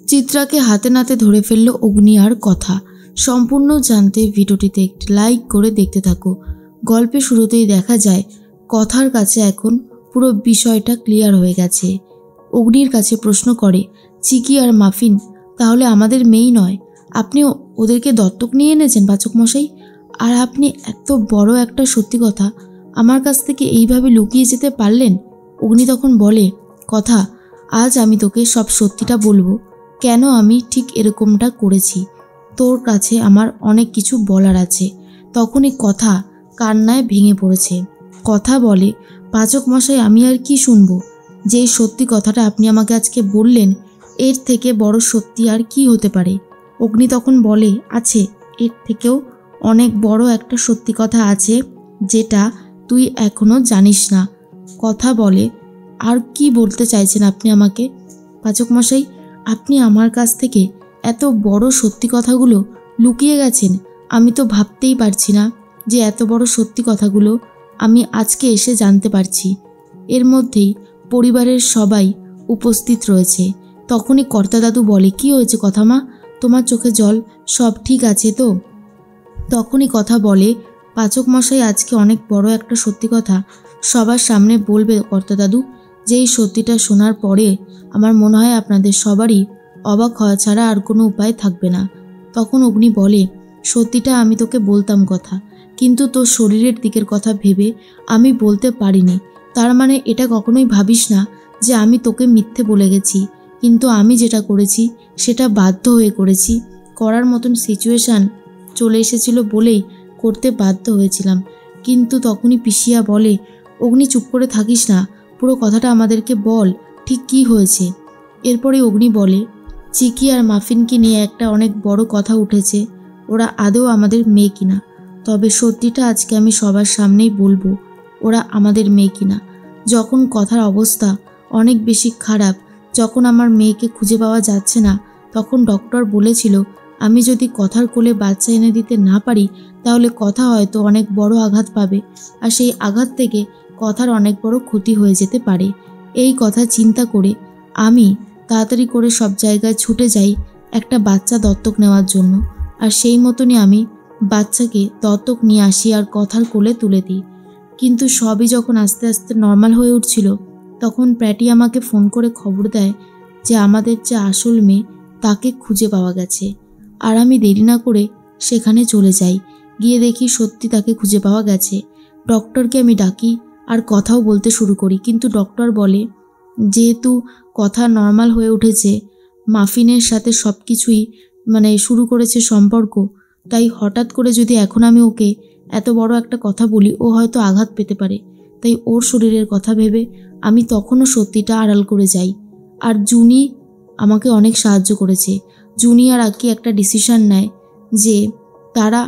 চিত্রাকে হাতে নাতে ধরে ফেলল অগ্নি আর কথা। সম্পূর্ণ জানতে ভিডিওটিতে একটি লাইক করে দেখতে থাকো। গল্পে শুরুতেই দেখা যায় কথার কাছে এখন পুরো বিষয়টা ক্লিয়ার হয়ে গেছে। অগ্নির কাছে প্রশ্ন করে, চিকি আর মাফিন তাহলে আমাদের মেয়েই নয়? আপনি ওদেরকে দত্তক নিয়ে এনেছেন পাচক মশাই? আর আপনি এত বড় একটা সত্যি কথা আমার কাছ থেকে এইভাবে লুকিয়ে যেতে পারলেন? অগ্নি তখন বলে, কথা, আজ আমি তোকে সব সত্যিটা বলবো, কেন আমি ঠিক এরকমটা করেছি। তোর কাছে আমার অনেক কিছু বলার আছে। তখনই কথা কান্নায় ভেঙে পড়েছে। কথা বলে, পাচক মশাই আমি আর কি শুনবো? যেই সত্যি কথাটা আপনি আমাকে আজকে বললেন, এর থেকে বড় সত্যি আর কি হতে পারে? অগ্নি তখন বলে, আছে, এর থেকেও অনেক বড় একটা সত্যি কথা আছে যেটা তুই এখনো জানিস না। কথা বলে, আর কি বলতে চাইছেন আপনি আমাকে? পাচক মশাই, আপনি আমার কাছ থেকে এত বড় সত্যি কথাগুলো লুকিয়ে গেছেন। আমি তো ভাবতেই পারছি না যে এত বড় সত্যি কথাগুলো আমি আজকে এসে জানতে পারছি। এর মধ্যেই পরিবারের সবাই উপস্থিত রয়েছে। তখনই কর্তা দাদু বলে, কি হয়েছে কথা মা, তোমার চোখে জল, সব ঠিক আছে তো? তখনই কথা বলে, পাচক মশাই আজকে অনেক বড় একটা সত্যি কথা সবার সামনে বলবে কর্তা দাদু, যেই সত্যিটা শোনার পরে আমার মনে হয় আপনাদের সবারই অবাক হওয়া ছাড়া আর কোনো উপায় থাকবে না। তখন অগ্নি বলে, সত্যিটা আমি তোকে বলতাম কথা, কিন্তু তোর শরীরের দিকের কথা ভেবে আমি বলতে পারিনি। তার মানে এটা কখনোই ভাবিস না যে আমি তোকে মিথ্যে বলে গেছি। কিন্তু আমি যেটা করেছি সেটা বাধ্য হয়ে করেছি, করার মতন সিচুয়েশান চলে এসেছিল বলেই করতে বাধ্য হয়েছিলাম। কিন্তু তখনই পিসিয়া বলে, অগ্নি চুপ করে থাকিস না, পুরো কথাটা আমাদেরকে বল, ঠিক কি হয়েছে? এরপরে অগ্নি বলে, চিকি আর মাফিনকে নিয়ে একটা অনেক বড় কথা উঠেছে। ওরা আদৌ আমাদের মেয়ে কিনা। তবে সত্যিটা আজকে আমি সবার সামনেই বলবো, ওরা আমাদের মেয়ে কিনা। যখন কথার অবস্থা অনেক বেশি খারাপ, যখন আমার মেয়েকে খুঁজে পাওয়া যাচ্ছে না, তখন ডক্টর বলেছিল আমি যদি কথার কোলে বাচ্চা এনে দিতে না পারি তাহলে কথা হয়তো অনেক বড় আঘাত পাবে, আর সেই আঘাত থেকে কথার অনেক বড় ক্ষতি হয়ে যেতে পারে। এই কথা চিন্তা করে আমি তাড়াতাড়ি করে সব জায়গায় ছুটে যাই একটা বাচ্চা দত্তক নেওয়ার জন্য। আর সেই মতনই আমি বাচ্চাকে দত্তক নিয়ে আসি আর কথার কোলে তুলে দিই। কিন্তু সবই যখন আস্তে আস্তে নর্মাল হয়ে উঠছিল, তখন প্র্যাটি আমাকে ফোন করে খবর দেয় যে আমাদের যে আসল মেয়ে তাকে খুঁজে পাওয়া গেছে। আর আমি দেরি না করে সেখানে চলে যাই। গিয়ে দেখি সত্যি তাকে খুঁজে পাওয়া গেছে। ডক্টরকে আমি ডাকি আর কথাও বলতে শুরু করি, কিন্তু ডক্টর বলে যেহেতু কথা নর্মাল হয়ে উঠেছে, মাফিনের সাথে সব কিছুই শুরু করেছে সম্পর্ক, তাই হঠাৎ করে যদি এখন আমি ওকে এত বড় একটা কথা বলি ও হয়তো আঘাত পেতে পারে। তাই ওর শরীরের কথা ভেবে আমি তখনও সত্যিটা আড়াল করে যাই। আর জুনি আমাকে অনেক সাহায্য করেছে। জুনি আর আকি একটা ডিসিশন নেয় যে তারা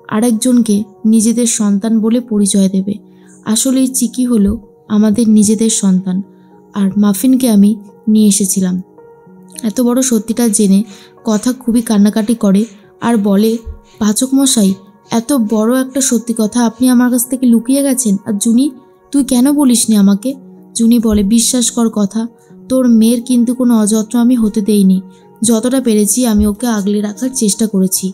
আরেকজনকে নিজেদের সন্তান বলে পরিচয় দেবে। আসলে চিকি হলো আমাদের নিজেদের সন্তান, আর মাফিনকে আমি নিয়ে এসেছিলাম। এত বড় সত্যিটা জেনে কথা খুবই কান্নাকাটি করে আর বলে, পাচক মশাই এত বড় একটা সত্যি কথা আপনি আমার কাছ থেকে লুকিয়ে গেছেন, আর জুনি তুই কেন বলিসনি আমাকে? জুনি বলে, বিশ্বাস কর কথা, তোর মেয়ের কিন্তু কোনো অযত্ন আমি হতে দেইনি। যতটা পেরেছি আমি ওকে আগলে রাখার চেষ্টা করেছি।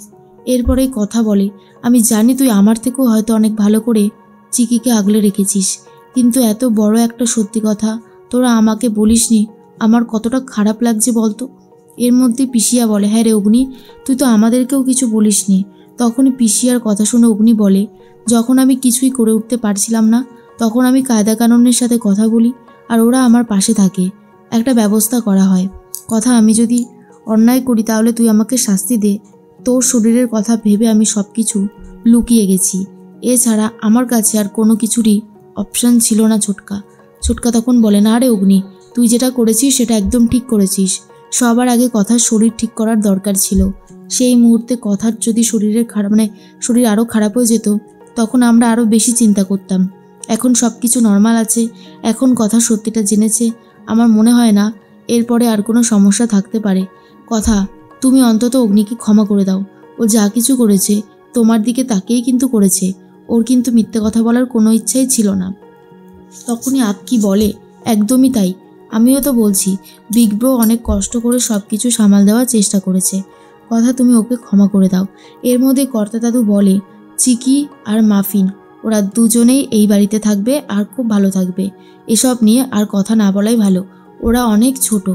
এরপরেই কথা বলে, আমি জানি তুই আমার থেকেও হয়তো অনেক ভালো করে চিকিকে আগলে রেখেছিস, কিন্তু এত বড় একটা সত্যি কথা তোরা আমাকে বলিসনি, আমার কতটা খারাপ লাগছে বলতো। এর মধ্যে পিসিয়া বলে, হ্যাঁ রে অগ্নি, তুই তো আমাদেরকেও কিছু বলিসনি। তখনই পিসিয়ার কথা শুনে অগ্নি বলে, যখন আমি কিছুই করে উঠতে পারছিলাম না তখন আমি কায়দা কানুনের সাথে কথা বলি আর ওরা আমার পাশে থাকে, একটা ব্যবস্থা করা হয়। কথা, আমি যদি অন্যায় করি তাহলে তুই আমাকে শাস্তি দে। তোর শরীরের কথা ভেবে আমি সব কিছু লুকিয়ে গেছি। এছাড়া আমার কাছে আর কোনো কিছুরই অপশান ছিল না ছোটকা। ছোটকা তখন বলে, না রে অগ্নি, তুই যেটা করেছিস সেটা একদম ঠিক করেছিস। সবার আগে কথার শরীর ঠিক করার দরকার ছিল। সেই মুহূর্তে কথার যদি শরীরের শরীর আরও খারাপ হয়ে যেত তখন আমরা আরও বেশি চিন্তা করতাম। এখন সব কিছু নর্মাল আছে, এখন কথা সত্যিটা জেনেছে, আমার মনে হয় না এরপরে আর কোনো সমস্যা থাকতে পারে। কথা, তুমি অন্তত অগ্নিকে ক্ষমা করে দাও। ও যা কিছু করেছে তোমার দিকে তাকিয়েই কিন্তু করেছে, ওর কিন্তু মিথ্যে কথা বলার কোনো ইচ্ছাই ছিল না। তখনই আক্কি বলে, একদমই তাই, আমিও তো বলছি বিগ ব্রো অনেক কষ্ট করে সব কিছু সামাল দেওয়ার চেষ্টা করেছে। কথা তুমি ওকে ক্ষমা করে দাও। এর মধ্যে কর্তা দাদু বলে, চিকি আর মাফিন ওরা দুজনেই এই বাড়িতে থাকবে আর খুব ভালো থাকবে। এসব নিয়ে আর কথা না বলাই ভালো। ওরা অনেক ছোট,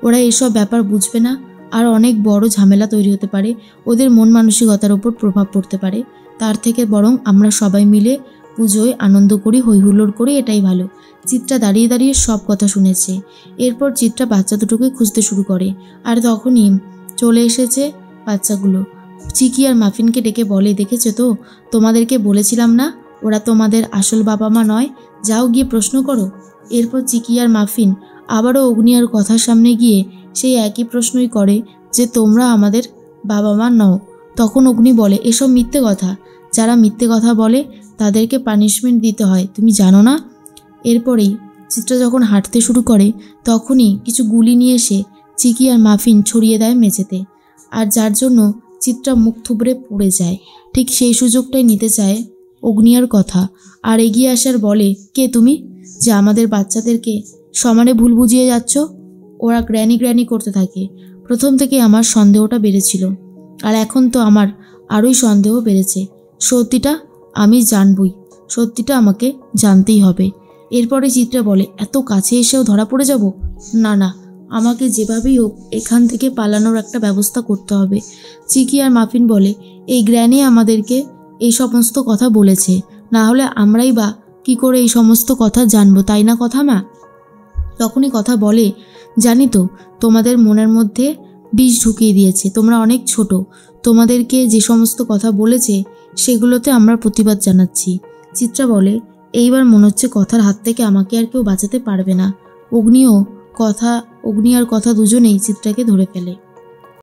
ওরা এসব ব্যাপার বুঝবে না, আর অনেক বড় ঝামেলা তৈরি হতে পারে, ওদের মন মানসিকতার ওপর প্রভাব পড়তে পারে। তার থেকে বরং আমরা সবাই মিলে পুজোয় আনন্দ করি, হইহুল্লোড় করি, এটাই ভালো। চিত্রা দাঁড়িয়ে দাঁড়িয়ে সব কথা শুনেছে। এরপর চিত্রা বাচ্চা দুটোকে খুঁজতে শুরু করে, আর তখনই চলে এসেছে বাচ্চাগুলো। চিকি আর মাফিনকে ডেকে বলে, দেখেছো তো, তোমাদেরকে বলেছিলাম না ওরা তোমাদের আসল বাবা মা নয়, যাও গিয়ে প্রশ্ন করো। এরপর চিকি আর মাফিন আবারও অগ্নি আর কথার সামনে গিয়ে সেই একই প্রশ্নই করে যে তোমরা আমাদের বাবা মা নও। তখন অগ্নি বলে, এসব মিথ্যে কথা, যারা মিথ্যে কথা বলে তাদেরকে পানিশমেন্ট দিতে হয়, তুমি জানো না? এরপরেই চিত্রা যখন হাঁটতে শুরু করে তখনই কিছু গুলি নিয়ে এসে চিকি আর মাফিন ছড়িয়ে দেয় মেঝেতে, আর যার জন্য চিত্রা মুখ থুবড়ে পড়ে যায়। ঠিক সেই সুযোগটাই নিতে চায় অগ্নিয়ার কথা, আর এগিয়ে আসার বলে, কে তুমি যে আমাদের বাচ্চাদেরকে সমানে ভুল বুঝিয়ে যাচ্ছ? ওরা গ্র্যানি গ্র্যানি করতে থাকে। প্রথম থেকে আমার সন্দেহটা বেড়েছিল, আর এখন তো আমার আরোই সন্দেহ বেড়েছে। সত্যিটা আমি জানবই, সত্যিটা আমাকে জানতেই হবে। এরপরে চিত্রা বলে, এত কাছে এসেও ধরা পড়ে যাব? না না, আমাকে যেভাবেই হোক এখান থেকে পালানোর একটা ব্যবস্থা করতে হবে। চিকি আর মাফিন বলে, এই গ্র্যানি আমাদেরকে এই সমস্ত কথা বলেছে, না হলে আমরাই বা কি করে এই সমস্ত কথা জানবো, তাই না কথা মা? তখনই কথা বলে, জানি তো, তোমাদের মনের মধ্যে বিষ ঢুকিয়ে দিয়েছে, তোমরা অনেক ছোট, তোমাদেরকে যে সমস্ত কথা বলেছে সেগুলোতে আমরা প্রতিবাদ জানাচ্ছি। চিত্রা বলে, এইবার মনে হচ্ছে কথার হাত থেকে আমাকে আর কেউ বাঁচাতে পারবে না। অগ্নি আর কথা দুজনেই চিত্রাকে ধরে ফেলে।